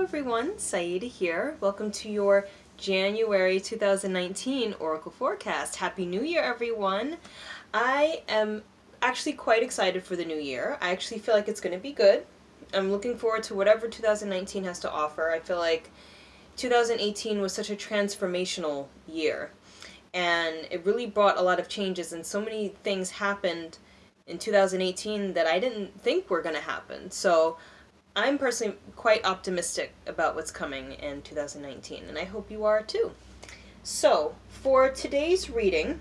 everyone, Saida here. Welcome to your January 2019 Oracle Forecast. Happy New Year, everyone. I am actually quite excited for the new year. I actually feel like it's going to be good. I'm looking forward to whatever 2019 has to offer. I feel like 2018 was such a transformational year, and it really brought a lot of changes, and so many things happened in 2018 that I didn't think were going to happen. So I'm personally quite optimistic about what's coming in 2019, and I hope you are too. So, for today's reading,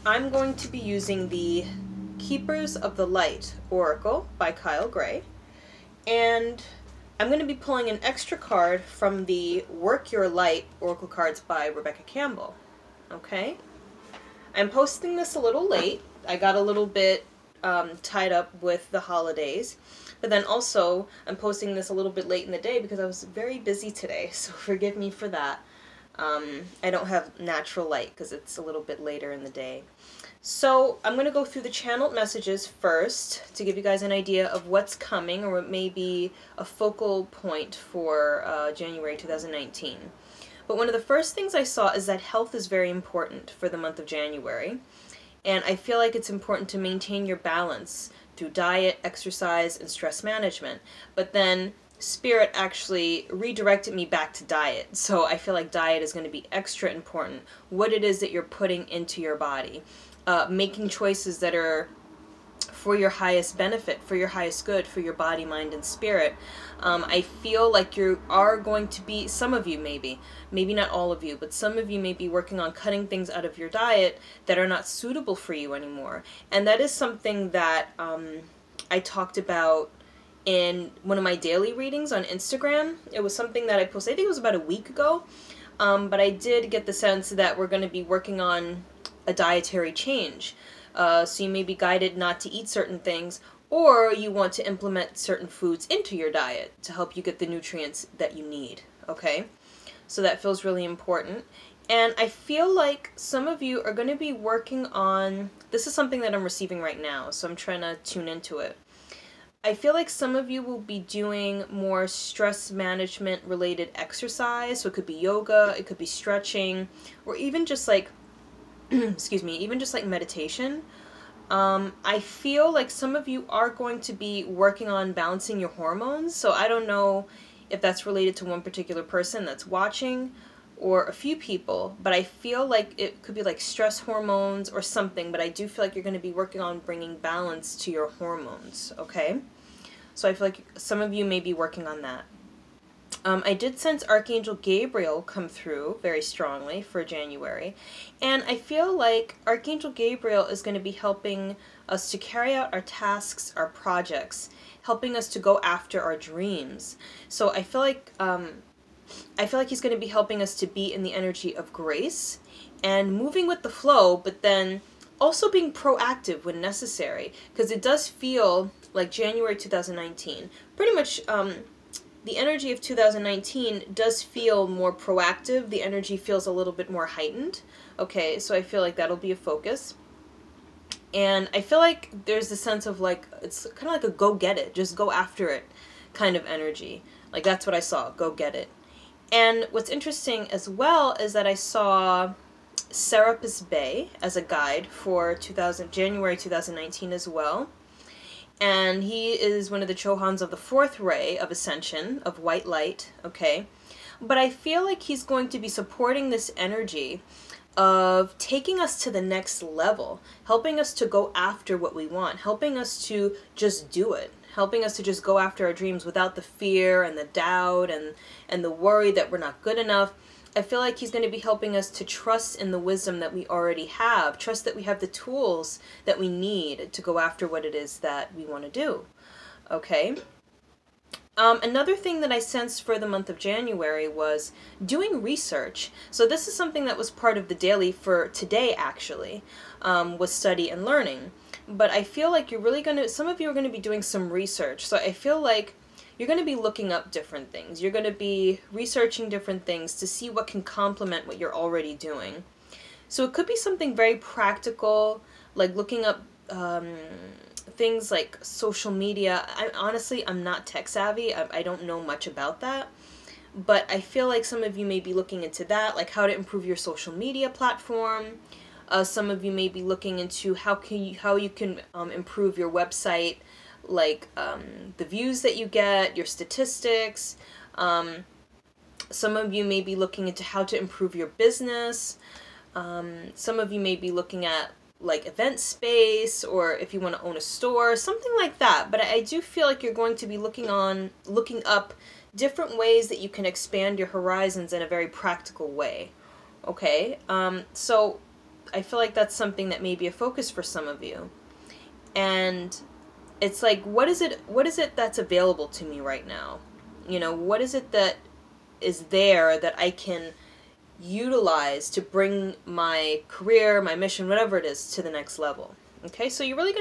I'm going to be using the Keepers of the Light Oracle by Kyle Gray, and I'm going to be pulling an extra card from the Work Your Light Oracle cards by Rebecca Campbell. Okay? I'm posting this a little late. I got a little bit tied up with the holidays. But then also, I'm posting this a little bit late in the day because I was very busy today, so forgive me for that. I don't have natural light because it's a little bit later in the day. So I'm going to go through the channeled messages first to give you guys an idea of what's coming, or what may be a focal point for January 2019. But one of the first things I saw is that health is very important for the month of January. And I feel like it's important to maintain your balance through diet, exercise, and stress management. But then Spirit actually redirected me back to diet. So I feel like diet is going to be extra important. What it is that you're putting into your body. Making choices that are for your highest benefit, for your highest good, for your body, mind, and spirit. I feel like you are going to be, some of you maybe not all of you, but some of you may be working on cutting things out of your diet that are not suitable for you anymore. And that is something that I talked about in one of my daily readings on Instagram. It was something that I posted, I think it was about a week ago, but I did get the sense that we're going to be working on a dietary change. So you may be guided not to eat certain things, or you want to implement certain foods into your diet to help you get the nutrients that you need, okay? So that feels really important. And I feel like some of you are going to be working on, this is something that I'm receiving right now, so I'm trying to tune into it. I feel like some of you will be doing more stress management related exercise, so it could be yoga, it could be stretching, or even just like excuse me, even just like meditation. I feel like some of you are going to be working on balancing your hormones, so I don't know if that's related to one particular person that's watching or a few people, but I feel like it could be like stress hormones or something, but I do feel like you're going to be working on bringing balance to your hormones, okay? So I feel like some of you may be working on that. I did sense Archangel Gabriel come through very strongly for January, and I feel like Archangel Gabriel is going to be helping us to carry out our tasks, our projects, helping us to go after our dreams. So I feel like he's going to be helping us to be in the energy of grace and moving with the flow, but then also being proactive when necessary, because it does feel like January 2019, pretty much the energy of 2019 does feel more proactive. The energy feels a little bit more heightened. Okay, so I feel like that'll be a focus. And I feel like there's the sense of like, it's kind of like a go get it, just go after it kind of energy. Like that's what I saw, go get it. And what's interesting as well is that I saw Serapis Bey as a guide for January 2019 as well. And he is one of the Chohans of the fourth ray of ascension, of white light, okay? But I feel like he's going to be supporting this energy of taking us to the next level, helping us to go after what we want, helping us to just do it, helping us to just go after our dreams without the fear and the doubt and the worry that we're not good enough. I feel like he's going to be helping us to trust in the wisdom that we already have, trust that we have the tools that we need to go after what it is that we want to do, okay? Another thing that I sensed for the month of January was doing research. So this is something that was part of the daily for today, actually, was study and learning. But I feel like you're really going to, some of you are going to be doing some research. So I feel like you're going to be looking up different things. You're going to be researching different things to see what can complement what you're already doing. So it could be something very practical, like looking up things like social media. I'm not tech savvy. I don't know much about that. But I feel like some of you may be looking into that, like how to improve your social media platform. Some of you may be looking into how you can improve your website, like the views that you get, your statistics. Some of you may be looking into how to improve your business. Some of you may be looking at like event space, or if you want to own a store, something like that. But I do feel like you're going to be looking up different ways that you can expand your horizons in a very practical way. Okay, so I feel like that's something that may be a focus for some of you. And it's like, what is it that's available to me right now? You know, what is it that is there that I can utilize to bring my career, my mission, whatever it is, to the next level? Okay, so it's really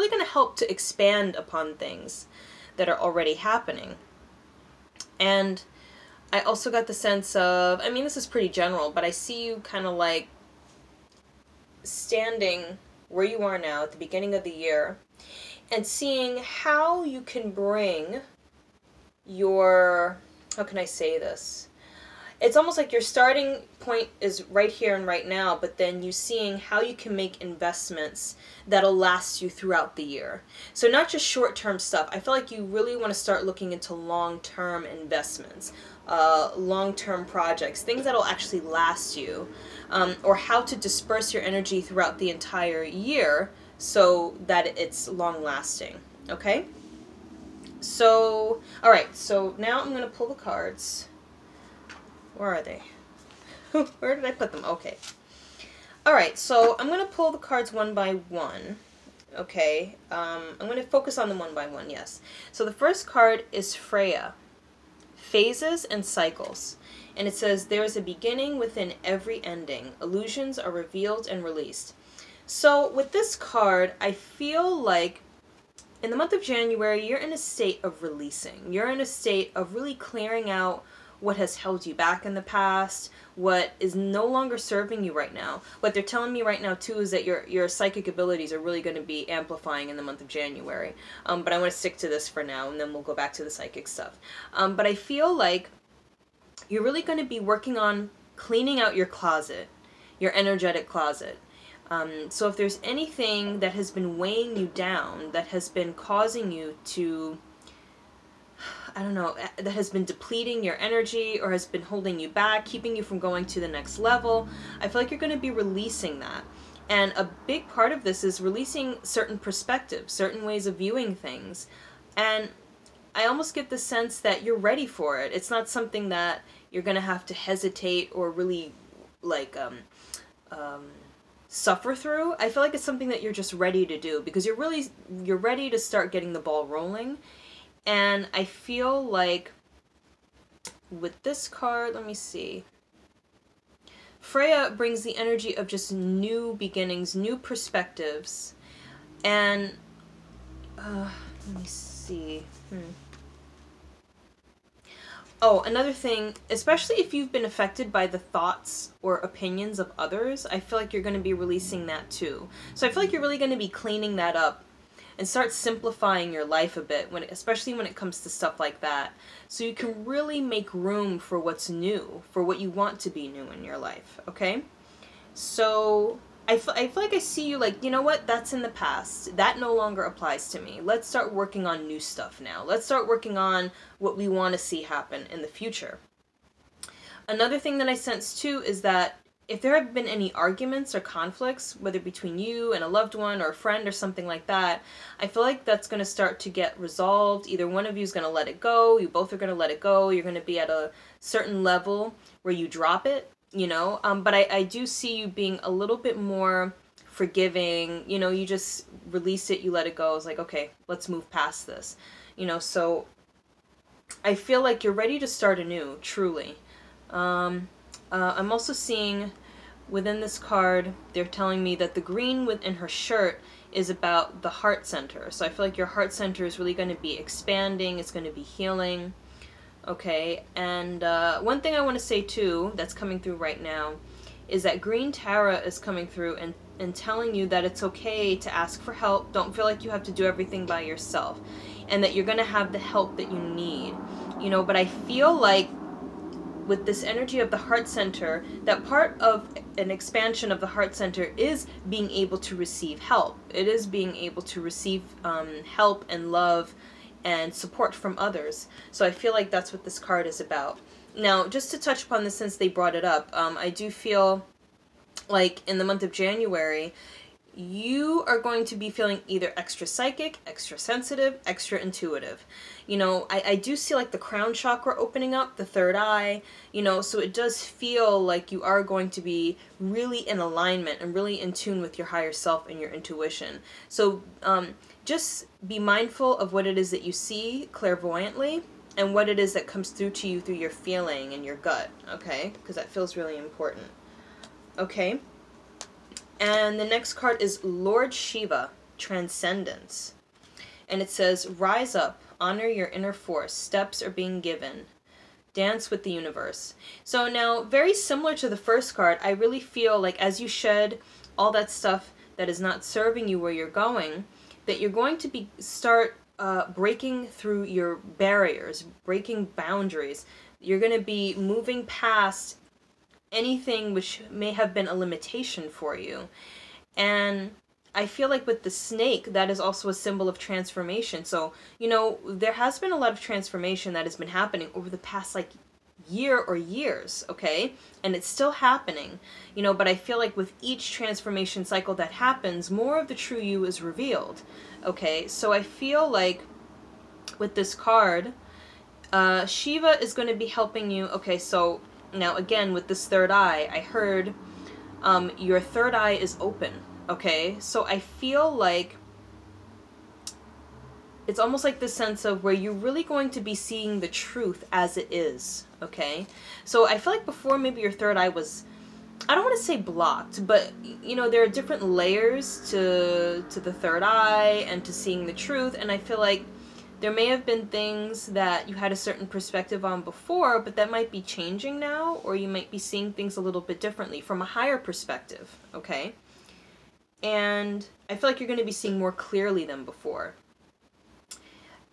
going to help to expand upon things that are already happening. And I also got the sense of, I mean, this is pretty general, but I see you kind of like standing where you are now at the beginning of the year and seeing how you can bring your, how can I say this? It's almost like your starting point is right here and right now, but then you seeing how you can make investments that'll last you throughout the year. So not just short-term stuff. I feel like you really want to start looking into long-term investments, long-term projects, things that'll actually last you, or how to disperse your energy throughout the entire year so that it's long-lasting. Okay? So, all right, so now I'm going to pull the cards. Where are they? Where did I put them? Okay. All right, so I'm going to pull the cards one by one. Okay. I'm going to focus on them one by one, yes. So the first card is Freya. Phases and cycles. And it says, there is a beginning within every ending. Illusions are revealed and released. So with this card, I feel like in the month of January, you're in a state of releasing. You're in a state of really clearing out what has held you back in the past, what is no longer serving you right now. What they're telling me right now too is that your psychic abilities are really going to be amplifying in the month of January. But I want to stick to this for now, and then we'll go back to the psychic stuff. But I feel like you're really going to be working on cleaning out your closet, your energetic closet. So if there's anything that has been weighing you down, that has been causing you to, I don't know, that has been depleting your energy or has been holding you back, keeping you from going to the next level, I feel like you're going to be releasing that. And a big part of this is releasing certain perspectives, certain ways of viewing things. And I almost get the sense that you're ready for it. It's not something that you're going to have to hesitate or really, like, suffer through. I feel like it's something that you're just ready to do because you're ready to start getting the ball rolling. And I feel like with this card, let me see. Freya brings the energy of just new beginnings, new perspectives. And, let me see. Oh, another thing, especially if you've been affected by the thoughts or opinions of others, I feel like you're going to be releasing that too. So I feel like you're really going to be cleaning that up and start simplifying your life a bit, especially when it comes to stuff like that. So you can really make room for what's new, for what you want to be new in your life, okay? So I feel like I see you like, you know what, that's in the past. That no longer applies to me. Let's start working on new stuff now. Let's start working on what we want to see happen in the future. Another thing that I sense too is that if there have been any arguments or conflicts, whether between you and a loved one or a friend or something like that, I feel like that's going to start to get resolved. Either one of you is going to let it go, you both are going to let it go, you're going to be at a certain level where you drop it, you know. But I do see you being a little bit more forgiving, you know, you just release it, you let it go. It's like, okay, let's move past this, you know. So I feel like you're ready to start anew, truly. I'm also seeing within this card, they're telling me that the green within her shirt is about the heart center. So I feel like your heart center is really going to be expanding, it's going to be healing. Okay, and one thing I want to say too, that's coming through right now, is that Green Tara is coming through and and telling you that it's okay to ask for help. Don't feel like you have to do everything by yourself, and that you're going to have the help that you need. You know, but I feel like with this energy of the heart center, that part of an expansion of the heart center is being able to receive help. It is being able to receive help and love and support from others. So I feel like that's what this card is about. Now, just to touch upon this since they brought it up, I do feel like in the month of January, you are going to be feeling either extra psychic, extra sensitive, extra intuitive. You know, I do see like the crown chakra opening up, the third eye, you know, so it does feel like you are going to be really in alignment and really in tune with your higher self and your intuition. So just be mindful of what it is that you see clairvoyantly and what it is that comes through to you through your feeling and your gut, okay? Because that feels really important. Okay? And the next card is Lord Shiva, Transcendence. And it says, rise up, honor your inner force, steps are being given. Dance with the universe. So now, very similar to the first card, I really feel like as you shed all that stuff that is not serving you where you're going, that you're going to start breaking through your barriers, breaking boundaries. You're going to be moving past anything which may have been a limitation for you. And I feel like with the snake, that is also a symbol of transformation. So, you know, there has been a lot of transformation that has been happening over the past, like, year or years, okay? And it's still happening, you know, but I feel like with each transformation cycle that happens, more of the true you is revealed, okay? So I feel like with this card, Shiva is going to be helping you. Okay, so now again, with this third eye, I heard your third eye is open, okay? So I feel like it's almost like the sense of where you're really going to be seeing the truth as it is, okay? So I feel like before maybe your third eye was, I don't want to say blocked, but, you know, there are different layers to the third eye and to seeing the truth, and I feel like there may have been things that you had a certain perspective on before, but that might be changing now, or you might be seeing things a little bit differently from a higher perspective, okay? And I feel like you're going to be seeing more clearly than before.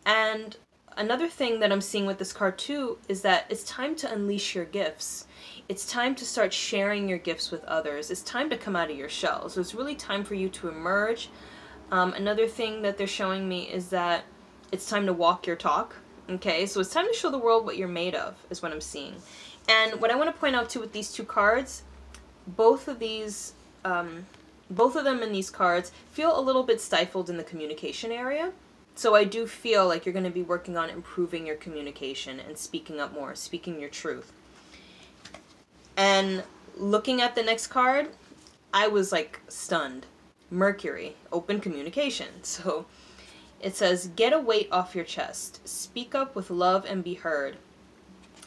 And another thing that I'm seeing with this card too is that it's time to unleash your gifts. It's time to start sharing your gifts with others. It's time to come out of your shell. So it's really time for you to emerge. Another thing that they're showing me is that it's time to walk your talk. Okay, so it's time to show the world what you're made of, is what I'm seeing. And what I want to point out too with these two cards, both of them in these cards feel a little bit stifled in the communication area. So I do feel like you're going to be working on improving your communication and speaking up more, speaking your truth. And looking at the next card, I was like stunned. Mercury, open communication. So it says, get a weight off your chest. Speak up with love and be heard.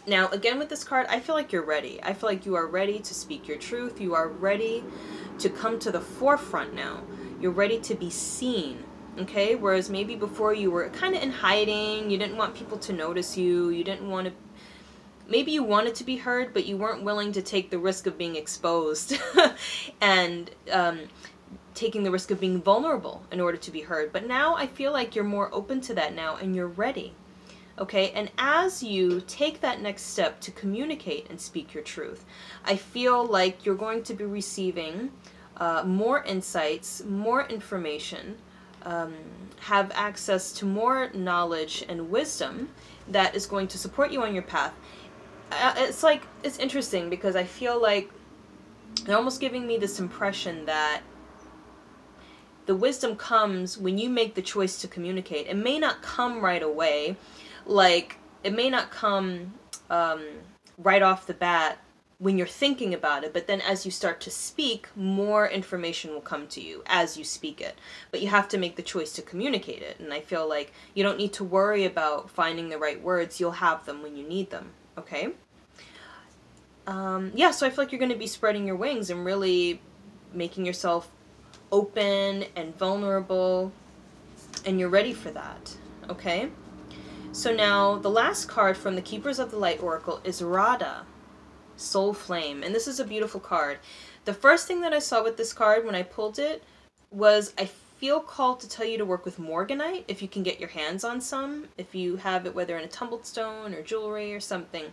Now, again with this card, I feel like you're ready. I feel like you are ready to speak your truth. You are ready to come to the forefront now. You're ready to be seen. Okay, whereas maybe before you were kind of in hiding, you didn't want people to notice you, you didn't want to, maybe you wanted to be heard, but you weren't willing to take the risk of being exposed and taking the risk of being vulnerable in order to be heard. But now I feel like you're more open to that now and you're ready. Okay, and as you take that next step to communicate and speak your truth, I feel like you're going to be receiving more insights, more information, have access to more knowledge and wisdom that is going to support you on your path. It's interesting because I feel like they're almost giving me this impression that the wisdom comes when you make the choice to communicate. It may not come right away, like it may not come right off the bat when you're thinking about it, but then as you start to speak, more information will come to you as you speak it. But you have to make the choice to communicate it, and I feel like you don't need to worry about finding the right words. You'll have them when you need them, okay? Yeah, so I feel like you're going to be spreading your wings and really making yourself open and vulnerable, and you're ready for that, okay? So now, the last card from the Keepers of the Light Oracle is Radha, Soul Flame, and this is a beautiful card. The first thing that I saw with this card when I pulled it was I feel called to tell you to work with Morganite if you can get your hands on some, if you have it whether in a tumbled stone or jewelry or something.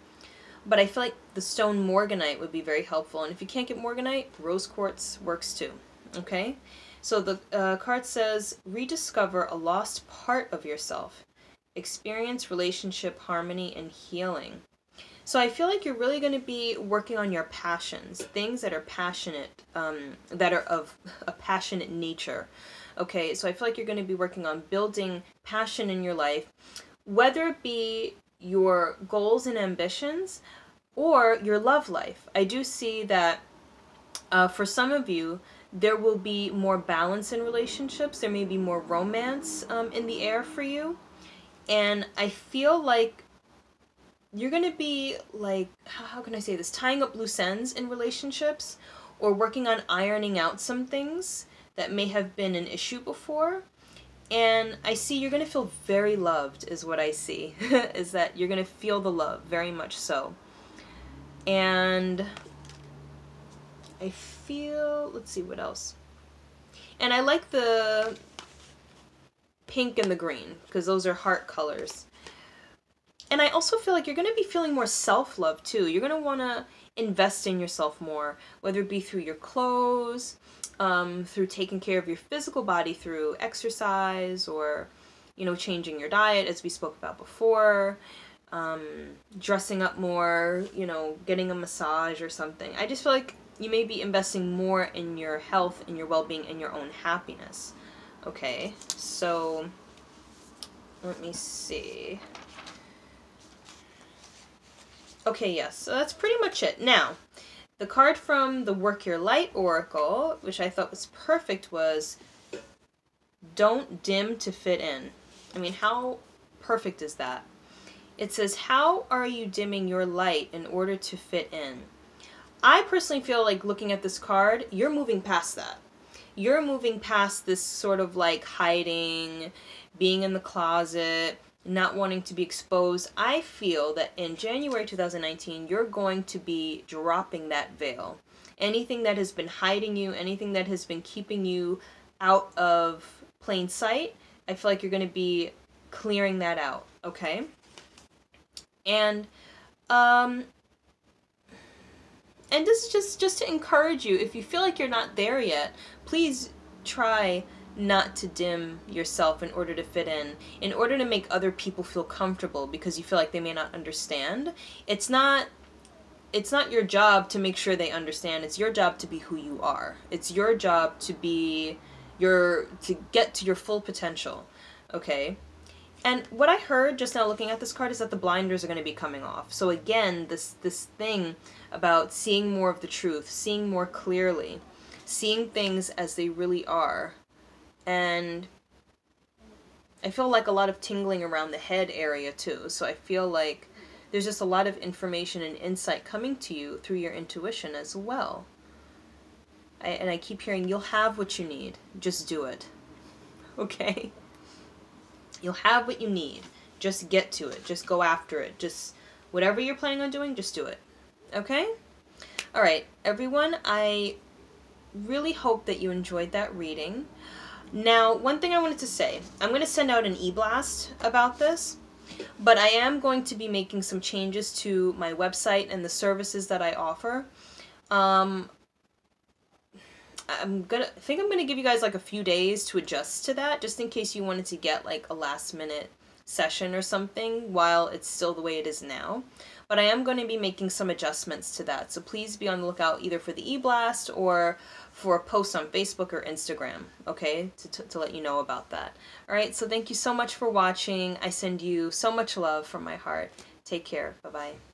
But I feel like the stone Morganite would be very helpful. And if you can't get Morganite, rose quartz works too. Okay? So the card says, rediscover a lost part of yourself. Experience relationship harmony and healing. So I feel like you're really going to be working on your passions, things that are passionate, that are of a passionate nature. Okay, so I feel like you're going to be working on building passion in your life, whether it be your goals and ambitions or your love life. I do see that for some of you, there will be more balance in relationships. There may be more romance in the air for you. And I feel like you're going to be like, how can I say this, tying up loose ends in relationships or working on ironing out some things that may have been an issue before. And I see you're going to feel very loved is what I see, is that you're going to feel the love, very much so. And I feel, let's see what else. And I like the pink and the green because those are heart colors. And I also feel like you're going to be feeling more self-love too. You're going to want to invest in yourself more, whether it be through your clothes, through taking care of your physical body through exercise or, you know, changing your diet as we spoke about before, dressing up more, you know, getting a massage or something. I just feel like you may be investing more in your health and your well-being and your own happiness. Okay, so let me see. Okay, yes, so that's pretty much it. Now, the card from the Work Your Light Oracle, which I thought was perfect, was don't dim to fit in. I mean, how perfect is that? It says, how are you dimming your light in order to fit in? I personally feel like looking at this card, you're moving past that. You're moving past this sort of like hiding, being in the closet, not wanting to be exposed. I feel that in January 2019, you're going to be dropping that veil. Anything that has been hiding you, anything that has been keeping you out of plain sight, I feel like you're going to be clearing that out, okay? And this is just to encourage you. If you feel like you're not there yet, please try not to dim yourself in order to fit in order to make other people feel comfortable because you feel like they may not understand. It's not your job to make sure they understand. It's your job to be who you are. It's your job to be to get to your full potential, okay? And what I heard just now looking at this card is that the blinders are going to be coming off. So again, this thing about seeing more of the truth, seeing more clearly, seeing things as they really are. And I feel like a lot of tingling around the head area too. So I feel like there's just a lot of information and insight coming to you through your intuition as well. And I keep hearing, you'll have what you need. Just do it. Okay? You'll have what you need. Just get to it. Just go after it. Just whatever you're planning on doing, just do it. Okay? Alright, everyone, I really hope that you enjoyed that reading. Now, one thing I wanted to say, I'm going to send out an e-blast about this, but I am going to be making some changes to my website and the services that I offer. I think I'm gonna give you guys like a few days to adjust to that, just in case you wanted to get like a last-minute session or something while it's still the way it is now. But I am going to be making some adjustments to that, so please be on the lookout either for the e-blast or for a post on Facebook or Instagram, okay, to let you know about that. Alright, so thank you so much for watching. I send you so much love from my heart. Take care. Bye-bye.